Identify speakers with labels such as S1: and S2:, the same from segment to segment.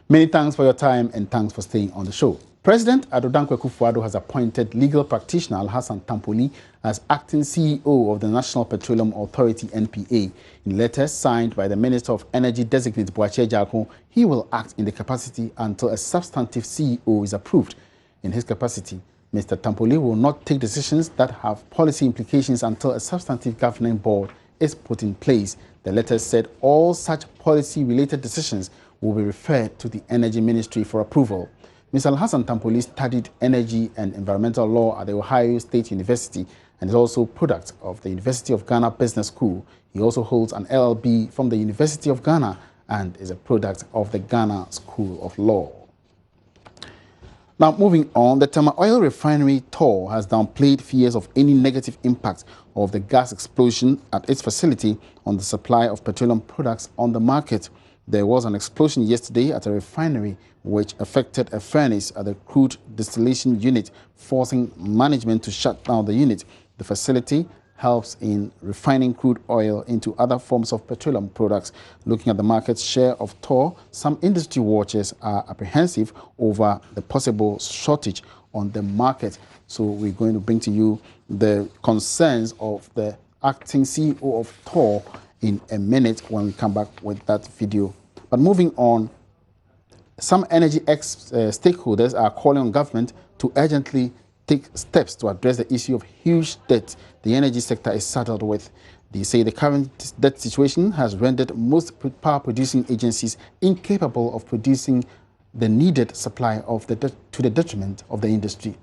S1: Many thanks for your time and thanks for staying on the show. President Adodankwa Akufo-Addo has appointed legal practitioner Alhassan Tampoli as acting CEO of the National Petroleum Authority (NPA). In letters signed by the Minister of Energy designate Boakye Agyarko, he will act in the capacity until a substantive CEO is approved. In his capacity, Mr. Tampoli will not take decisions that have policy implications until a substantive governing board is put in place. The letter said all such policy-related decisions will be referred to the Energy Ministry for approval. Mr. Alhassan Tampoli studied energy and environmental law at the Ohio State University and is also a product of the University of Ghana Business School. He also holds an LLB from the University of Ghana and is a product of the Ghana School of Law. Now, moving on, the Tama Oil Refinery TOR has downplayed fears of any negative impact of the gas explosion at its facility on the supply of petroleum products on the market. There was an explosion yesterday at a refinery which affected a furnace at the crude distillation unit, forcing management to shut down the unit. The facility helps in refining crude oil into other forms of petroleum products. Looking at the market share of TOR, some industry watchers are apprehensive over the possible shortage on the market. So we're going to bring to you the concerns of the acting CEO of TOR in a minute when we come back with that video. But moving on, some energy stakeholders are calling on government to urgently take steps to address the issue of huge debt the energy sector is saddled with. They say the current debt situation has rendered most power-producing agencies incapable of producing the needed supply of to the detriment of the industry.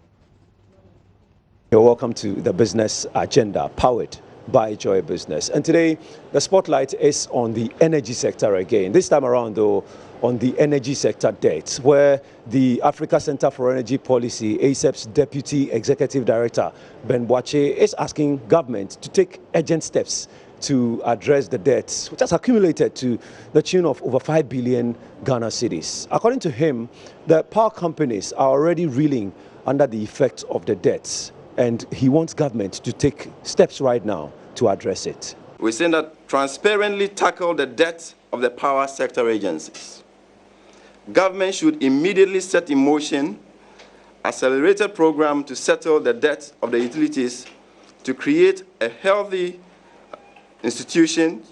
S2: You're welcome to the Business Agenda, powered by Joy Business. And today, the spotlight is on the energy sector again. This time around, though, on the energy sector debt, where the Africa Center for Energy Policy, ACEP's Deputy Executive Director, Ben Boakye, is asking government to take urgent steps to address the debts, which has accumulated to the tune of over 5 billion Ghana cedis. According to him, the power companies are already reeling under the effects of the debts, and he wants government to take steps right now to address it.
S3: We're saying that transparently tackle the debt of the power sector agencies. Government should immediately set in motion accelerated program to settle the debt of the utilities, to create a healthy institution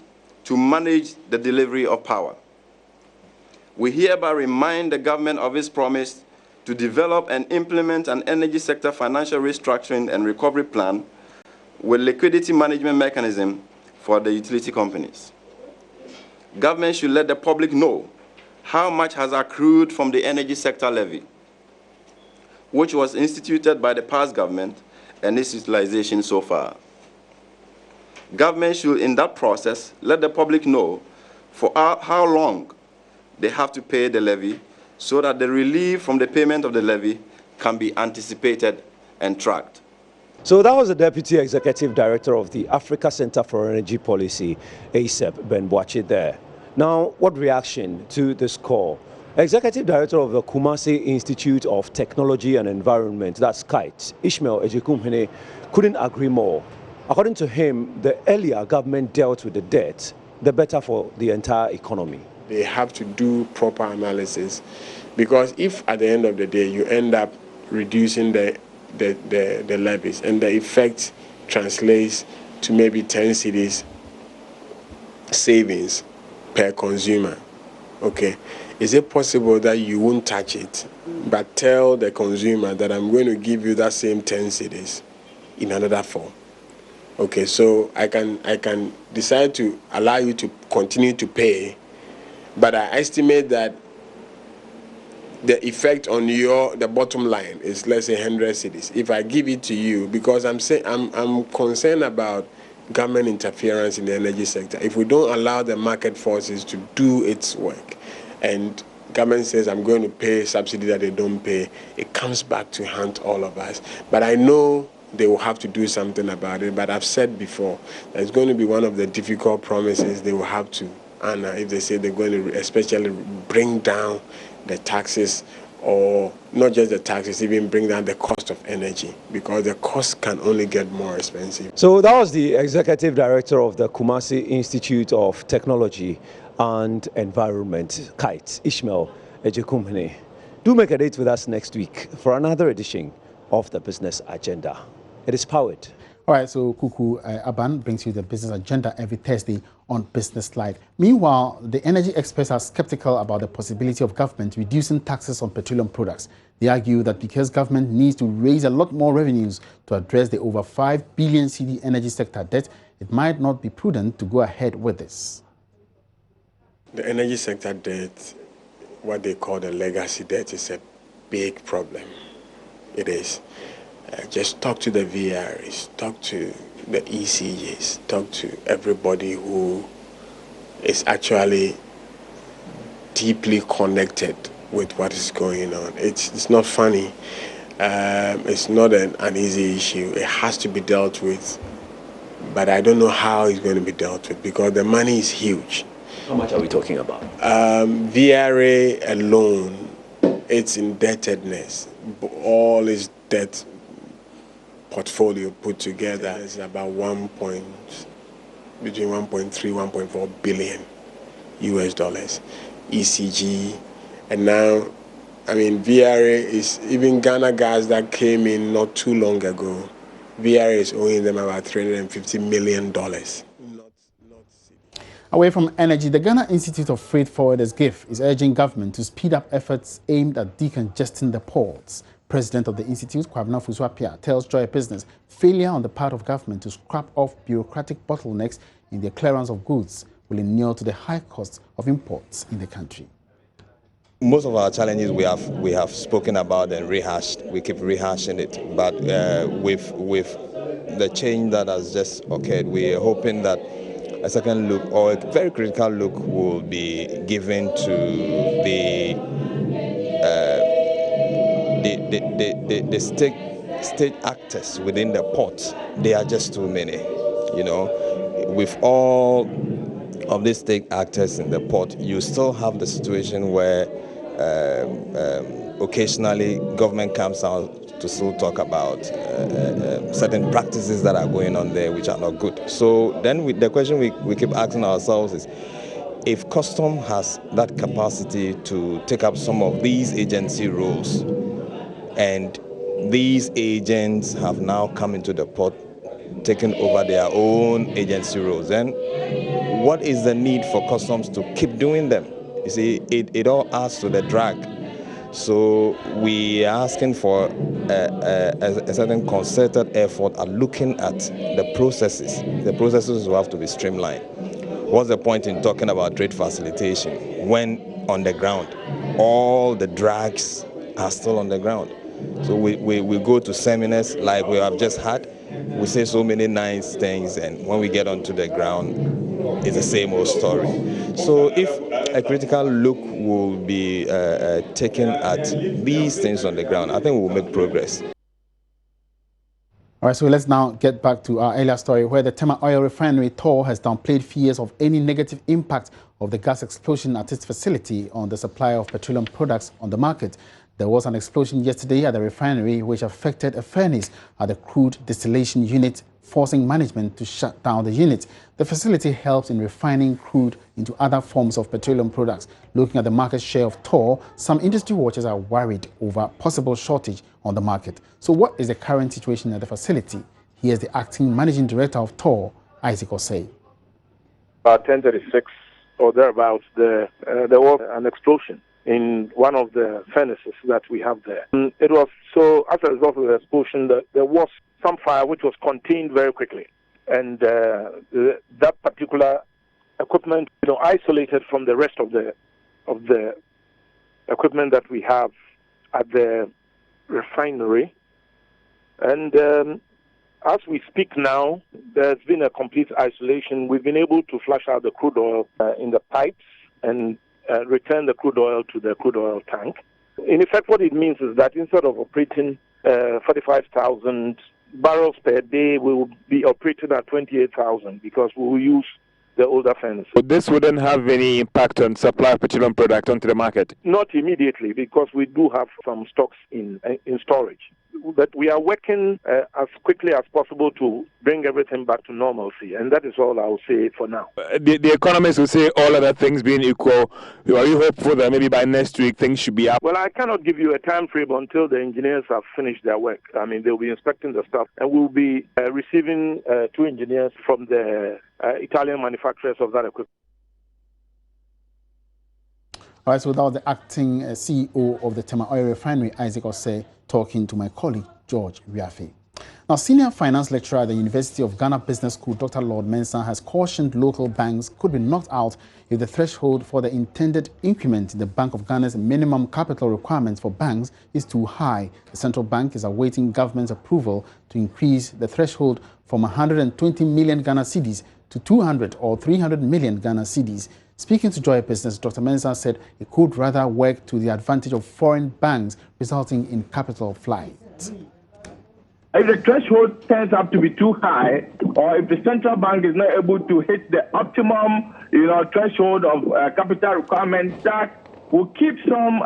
S3: to manage the delivery of power. We hereby remind the government of its promise to develop and implement an energy sector financial restructuring and recovery plan with liquidity management mechanism for the utility companies. Government should let the public know how much has accrued from the energy sector levy, which was instituted by the past government, and its utilization so far. Government should, in that process, let the public know for how long they have to pay the levy, so that the relief from the payment of the levy can be anticipated and tracked.
S2: So that was the Deputy Executive Director of the Africa Center for Energy Policy, ACEP, Ben Boakye there. Now, what reaction to this call? Executive Director of the Kumasi Institute of Technology and Environment, that's KITE, Ishmael Ejekumhene, couldn't agree more. According to him, the earlier government dealt with the debt, the better for the entire economy.
S4: They have to do proper analysis, because if at the end of the day you end up reducing the levies and the effect translates to maybe 10 cedis savings per consumer, okay, is it possible that you won't touch it but tell the consumer that I'm going to give you that same 10 cedis in another form? Okay, so I can decide to allow you to continue to pay, but I estimate that the effect on the bottom line is, let's say, 100 cedis. If I give it to you, because I'm concerned about government interference in the energy sector. If we don't allow the market forces to do its work, and government says I'm going to pay subsidy that they don't pay, it comes back to haunt all of us. But I know they will have to do something about it. But I've said before, that it's going to be one of the difficult promises they will have to honor if they say they're going to especially bring down the taxes, or not just the taxes, even bring down the cost of energy, because the cost can only get more expensive.
S2: So that was the Executive Director of the Kumasi Institute of Technology and Environment, KITE, Ishmael Ejekumene. Do make a date with us next week for another edition of the Business Agenda. It is powered.
S1: All right, so Kuku Aban brings you the business agenda every Thursday on Business Live. Meanwhile, the energy experts are skeptical about the possibility of government reducing taxes on petroleum products. They argue that because government needs to raise a lot more revenues to address the over 5 billion cedi energy sector debt, it might not be prudent to go ahead with this.
S4: The energy sector debt, what they call the legacy debt, is a big problem. It is. Just talk to the VRs, talk to the ECGs, talk to everybody who is actually deeply connected with what is going on. It's not funny. It's not an easy issue. It has to be dealt with. But I don't know how it's going to be dealt with because the money is huge.
S2: How much are we talking about?
S4: VRA alone, its indebtedness, all its debt portfolio put together is about between 1.3, 1.4 billion US dollars. ECG, and now, I mean, VRA is, even Ghana gas that came in not too long ago, VRA is owing them about $350 million.
S1: Away from energy, the Ghana Institute of Freight Forwarders GIF is urging government to speed up efforts aimed at decongesting the ports. President of the Institute, Kwabena Fuswapia, tells Joy Business failure on the part of government to scrap off bureaucratic bottlenecks in the clearance of goods will inure to the high cost of imports in the country.
S5: Most of our challenges we have spoken about and rehashed. We keep rehashing it, but with the change that has just occurred, we are hoping that a second look or a very critical look will be given to the state actors within the port. They are just too many, you know. With all of these state actors in the port, you still have the situation where occasionally government comes out to still talk about certain practices that are going on there which are not good. So then the question we keep asking ourselves is, if custom has that capacity to take up some of these agency roles, and these agents have now come into the port, taken over their own agency roles, then what is the need for customs to keep doing them? You see, it all adds to the drag. So we are asking for a certain concerted effort at looking at the processes. The processes will have to be streamlined. What's the point in talking about trade facilitation when on the ground all the drags are still on the ground? So we go to seminars like we have just had. We say so many nice things, and when we get onto the ground, it's the same old story. So if a critical look will be taken at these things on the ground, I think we will make progress.
S1: All right, so let's now get back to our earlier story where the Tema Oil Refinery Tor has downplayed fears of any negative impact of the gas explosion at its facility on the supply of petroleum products on the market. There was an explosion yesterday at the refinery which affected a furnace at the crude distillation unit, forcing management to shut down the unit. The facility helps in refining crude into other forms of petroleum products. Looking at the market share of Tor, some industry watchers are worried over possible shortage on the market. So what is the current situation at the facility? Here's the acting managing director of Tor, Isaac Osei.
S6: About 10:36 or thereabouts, there was an explosion in one of the furnaces that we have there. It was so, as a result of the explosion, there was some fire which was contained very quickly. And that particular equipment, isolated from the rest of the equipment that we have at the refinery. And as we speak now, there's been a complete isolation. We've been able to flush out the crude oil in the pipes and return the crude oil to the crude oil tank. In effect, what it means is that instead of operating 45,000 barrels per day, we will be operating at 28,000 because we will use the older furnaces.
S7: But this wouldn't have any impact on supply of petroleum product onto the market?
S6: Not immediately, because we do have some stocks in storage. that we are working as quickly as possible to bring everything back to normalcy, and that is all I will say for now.
S7: The economists will say all other things being equal. Are you hopeful that maybe by next week things should be up?
S6: Well, I cannot give you a time frame until the engineers have finished their work. I mean, they'll be inspecting the stuff, and we'll be receiving 2 engineers from the Italian manufacturers of that equipment.
S1: All right, so that was the acting CEO of the Tema Oil Refinery, Isaac Osei, talking to my colleague, George Riafe. Now, senior finance lecturer at the University of Ghana Business School, Dr. Lord Mensah, has cautioned local banks could be knocked out if the threshold for the intended increment in the Bank of Ghana's minimum capital requirements for banks is too high. The central bank is awaiting government's approval to increase the threshold from 120 million Ghana cedis to 200 or 300 million Ghana cedis. Speaking to Joy Business, Dr. Mensah said it could rather work to the advantage of foreign banks, resulting in capital flight.
S8: If the threshold turns up to be too high, or if the central bank is not able to hit the optimum, threshold of capital requirements that will keep some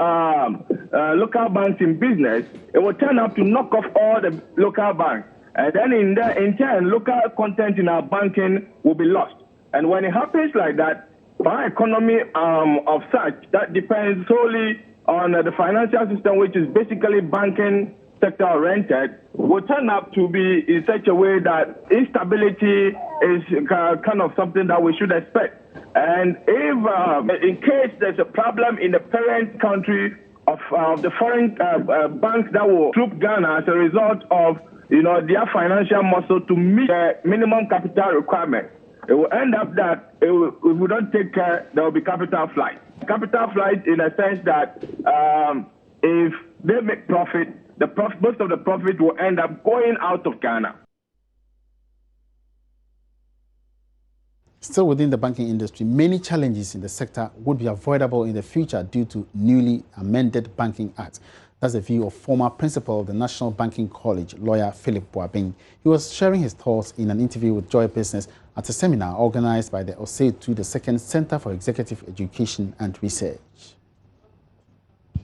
S8: local banks in business, it will turn up to knock off all the local banks. And then in turn, local content in our banking will be lost. And when it happens like that, for our economy of such, that depends solely on the financial system, which is basically banking sector oriented, will turn up to be in such a way that instability is kind of something that we should expect. And if, in case there's a problem in the parent country of the foreign banks that will troop Ghana as a result of their financial muscle to meet the minimum capital requirement, it will end up that if we don't take care, there will be capital flight. Capital flight in a sense that if they make profit, most of the profit will end up going out of Ghana.
S1: Still within the banking industry, many challenges in the sector would be avoidable in the future due to newly amended Banking Act. That's the view of former principal of the National Banking College, lawyer Philip Boabeng. He was sharing his thoughts in an interview with Joy Business at a seminar organized by the Osei the Second Center for Executive Education and Research.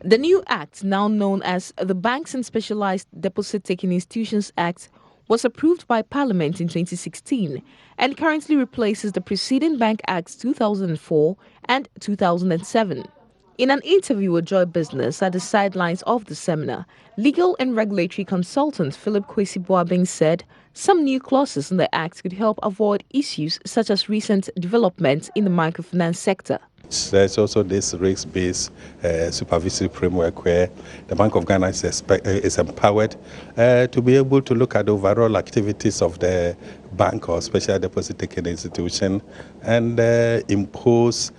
S9: The new act, now known as the Banks and Specialized Deposit-Taking Institutions Act, was approved by Parliament in 2016 and currently replaces the preceding Bank Acts 2004 and 2007. In an interview with Joy Business at the sidelines of the seminar, legal and regulatory consultant Philip Boabeng said some new clauses in the Act could help avoid issues such as recent developments in the microfinance sector.
S10: There's also this risk-based supervisory framework where the Bank of Ghana is empowered to be able to look at the overall activities of the bank or special deposit-taking institution and impose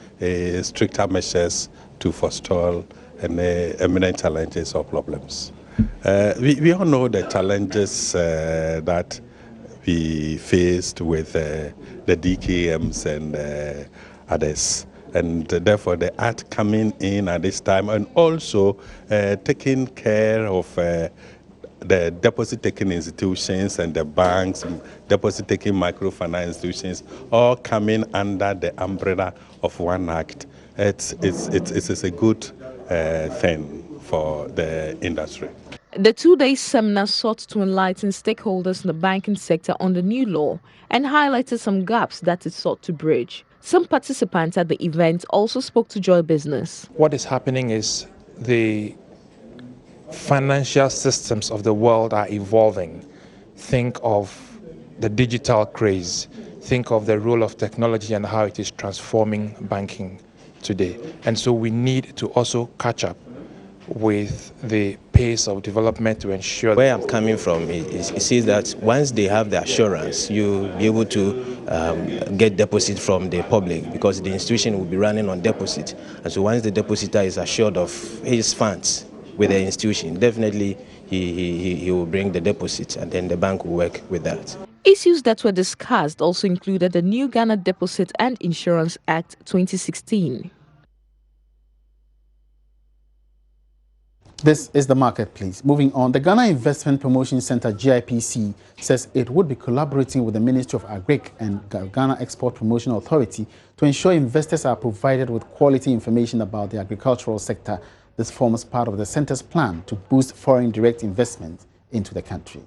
S10: stricter measures to forestall any imminent challenges or problems. We all know the challenges that we faced with the DKMs and others. And therefore, the Act coming in at this time and also taking care of the deposit-taking institutions and the banks, deposit-taking microfinance institutions, all coming under the umbrella of one Act. It's a good thing for the industry.
S9: The two-day seminar sought to enlighten stakeholders in the banking sector on the new law and highlighted some gaps that it sought to bridge. Some participants at the event also spoke to Joy Business.
S11: What is happening is the financial systems of the world are evolving. Think of the digital craze. Think of the role of technology and how it is transforming banking today. And so we need to also catch up with the pace of development to ensure.
S12: Where I'm coming from is it says that once they have the assurance, you'll be able to get deposit from the public because the institution will be running on deposit. And so once the depositor is assured of his funds with the institution, definitely he will bring the deposit and then the bank will work with that.
S9: Issues that were discussed also included the new Ghana Deposit and Insurance Act 2016.
S1: This is the marketplace. Moving on, the Ghana Investment Promotion Center, GIPC, says it would be collaborating with the Ministry of Agric and Ghana Export Promotion Authority to ensure investors are provided with quality information about the agricultural sector. This forms part of the center's plan to boost foreign direct investment into the country.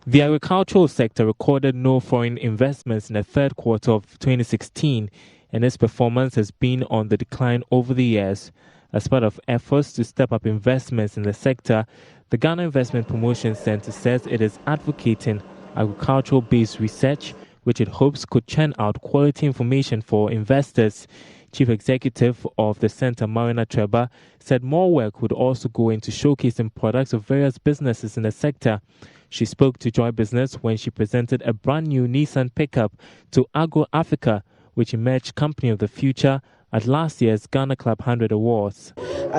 S13: The agricultural sector recorded no foreign investments in the third quarter of 2016, and its performance has been on the decline over the years. As part of efforts to step up investments in the sector, the Ghana Investment Promotion Center says it is advocating agricultural-based research, which it hopes could churn out quality information for investors. Chief Executive of the Center, Marina Treba, said more work would also go into showcasing products of various businesses in the sector. She spoke to Joy Business when she presented a brand new Nissan pickup to Agro Africa, which emerged Company of the Future at last year's Ghana Club 100 Awards.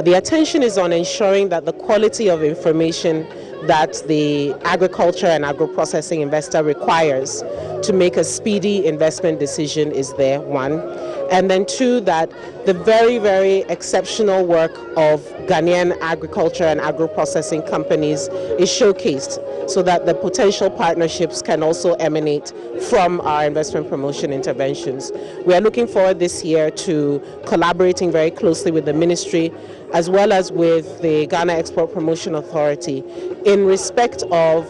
S14: The attention is on ensuring that the quality of information that the agriculture and agro-processing investor requires to make a speedy investment decision is there, one. And then two, that the very, very exceptional work of Ghanaian agriculture and agro-processing companies is showcased so that the potential partnerships can also emanate from our investment promotion interventions. We are looking forward this year to collaborating very closely with the ministry as well as with the Ghana Export Promotion Authority in respect of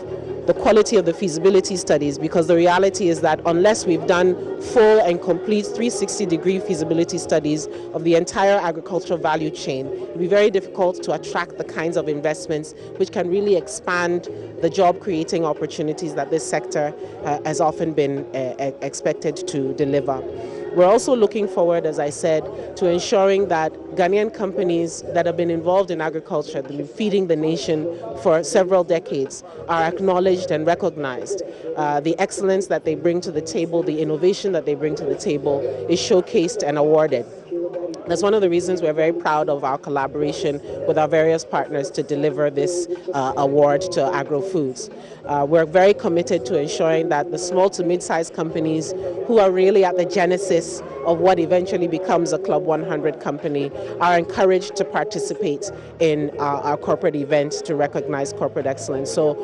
S14: the quality of the feasibility studies, because the reality is that unless we've done full and complete 360-degree feasibility studies of the entire agricultural value chain, it will be very difficult to attract the kinds of investments which can really expand the job-creating opportunities that this sector has often been expected to deliver. We're also looking forward, as I said, to ensuring that Ghanaian companies that have been involved in agriculture, that have been feeding the nation for several decades, are acknowledged and recognized. The excellence that they bring to the table, the innovation that they bring to the table is showcased and awarded. That's one of the reasons we're very proud of our collaboration with our various partners to deliver this award to Agro-Foods. We're very committed to ensuring that the small to mid-sized companies who are really at the genesis of what eventually becomes a Club 100 company are encouraged to participate in our corporate events to recognize corporate excellence. So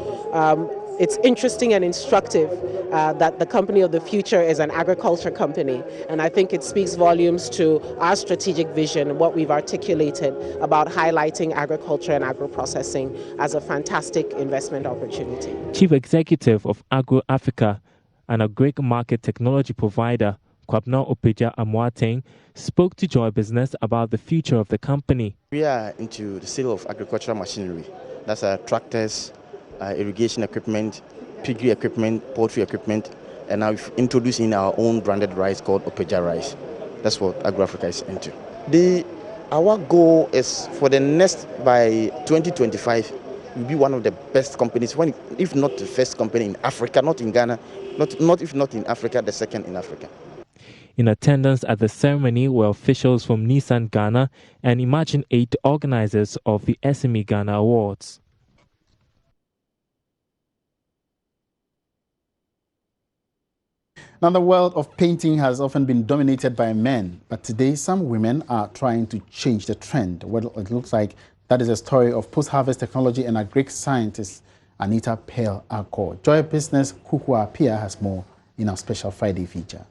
S14: it's interesting and instructive that the Company of the Future is an agriculture company, and I think it speaks volumes to our strategic vision, what we've articulated about highlighting agriculture and agro-processing as a fantastic investment opportunity.
S13: Chief Executive of Agro Africa, an agric market technology provider, Kwabna Opeja Amoateng, spoke to Joy Business about the future of the company.
S15: We are into the sale of agricultural machinery. That's tractors, irrigation equipment, piggery equipment, poultry equipment, and now we've introduced in our own branded rice called Opeja rice. That's what Agro Africa is into. Our goal is for the next, by 2025, we'll be one of the best companies, if not the first company in Africa, not in Ghana, if not in Africa, the second in Africa.
S13: In attendance at the ceremony were officials from Nissan Ghana and Imagine 8 organizers of the SME Ghana Awards.
S1: Now, the world of painting has often been dominated by men, but today some women are trying to change the trend. Well, it looks like that is a story of post-harvest technology and agric scientist Anita Pearl Akor. Joy Business Kukua Pia has more in our special Friday feature.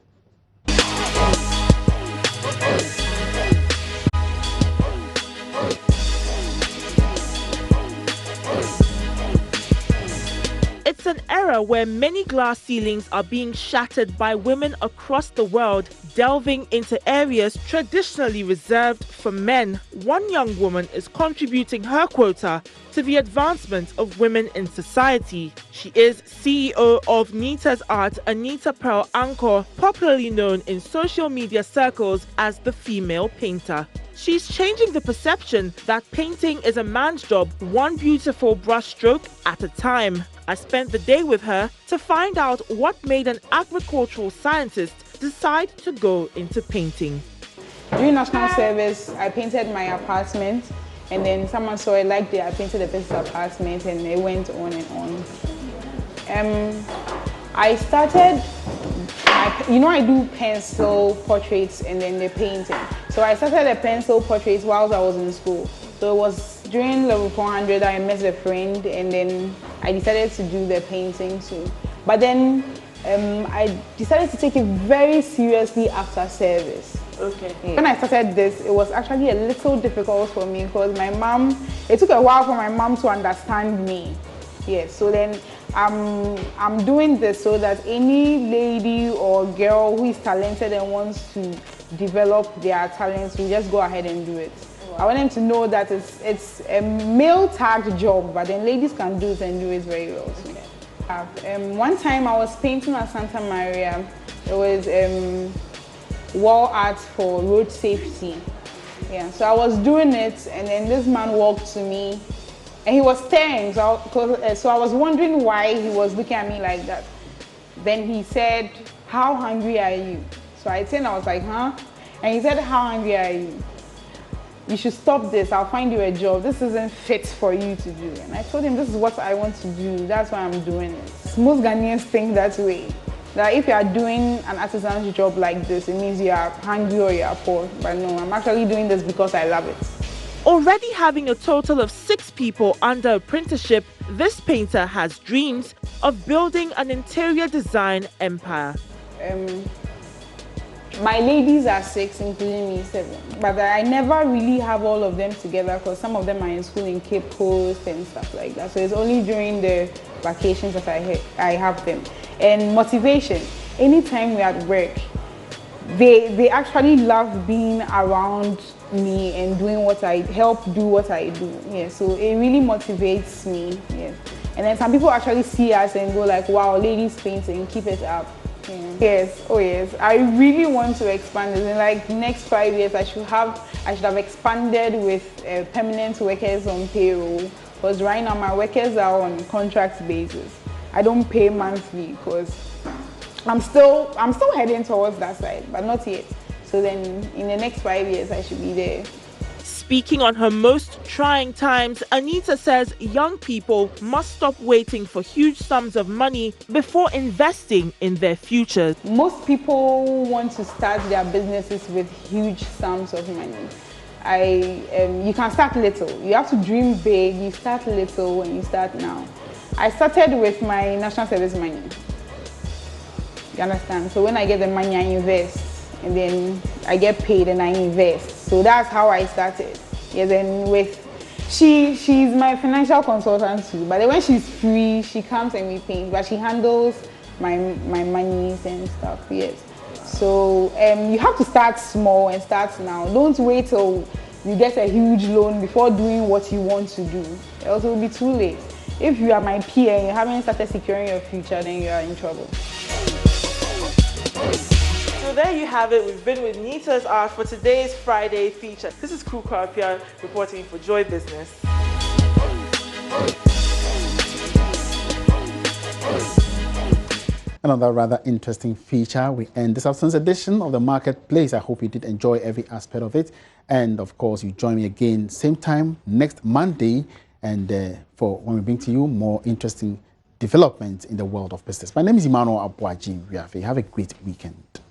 S16: It's an era where many glass ceilings are being shattered by women across the world, delving into areas traditionally reserved for men. One young woman is contributing her quota to the advancement of women in society. She is CEO of Nita's Art, Anita Pearl Akor, popularly known in social media circles as the female painter. She's changing the perception that painting is a man's job, one beautiful brushstroke at a time. I spent the day with her to find out what made an agricultural scientist decide to go into painting.
S17: During national service, I painted my apartment, and then someone saw I liked it. I painted the person's apartment, and it went on and on. I started, I do pencil portraits and then the painting. So I started the pencil portraits while I was in school. So it was during level 400 I met a friend, and then I decided to do the painting too. But then I decided to take it very seriously after service.
S16: Okay.
S17: When I started this, it was actually a little difficult for me because it took a while for my mom to understand me. Yes, so then I'm doing this so that any lady or girl who is talented and wants to develop their talents will just go ahead and do it. Wow. I want them to know that it's a male tagged job, but then ladies can do it and do it very well. Okay. One time I was painting at Santa Maria. It was wall art for road safety. Yeah, so I was doing it, and then this man walked to me, and he was staring. So I was wondering why he was looking at me like that. Then he said, "How hungry are you?" So I said, I was like, "Huh?" And he said, "How hungry are you? You should stop this. I'll find you a job. This isn't fit for you to do." And I told him, "This is what I want to do. That's why I'm doing it." Most Ghanaians think that way. That if you are doing an artisanal job like this, it means you are hungry or you are poor. But no, I'm actually doing this because I love it.
S16: Already having a total of 6 people under apprenticeship, this painter has dreams of building an interior design empire.
S17: My ladies are 6, including me 7. But I never really have all of them together because some of them are in school in Cape Coast and stuff like that. So it's only during the vacations that I have them. And motivation, anytime we're at work, they actually love being around me and doing what I help do what I do. Yeah, so it really motivates me. Yeah. And then some people actually see us and go like, "Wow, ladies painting, keep it up." Yeah. Yes, oh yes. I really want to expand this. In like the next 5 years, I should have expanded with permanent workers on payroll. Because right now my workers are on contract basis. I don't pay monthly because I'm still heading towards that side, but not yet. So then in the next 5 years, I should be there.
S16: Speaking on her most trying times, Anita says young people must stop waiting for huge sums of money before investing in their future.
S17: Most people want to start their businesses with huge sums of money. You can start little. You have to dream big. You start little and you start now. I started with my national service money. You understand? So when I get the money, I invest. And then I get paid and I invest. So that's how I started. Yeah, then she's my financial consultant too. But then when she's free, she comes and we paint. But she handles my monies and stuff, yes. So you have to start small and start now. Don't wait till you get a huge loan before doing what you want to do. Else it will be too late. If you are my peer and you haven't started securing your future, then you are in trouble.
S16: So there you have it. We've been with Nita's Art for today's Friday feature. This is Kukwapia reporting for Joy Business.
S1: Another rather interesting feature. We end this afternoon's edition of the Marketplace. I hope you did enjoy every aspect of it. And of course, you join me again same time next Monday and for when we bring to you more interesting developments in the world of business. My name is Emmanuel Abuaji. Have a great weekend.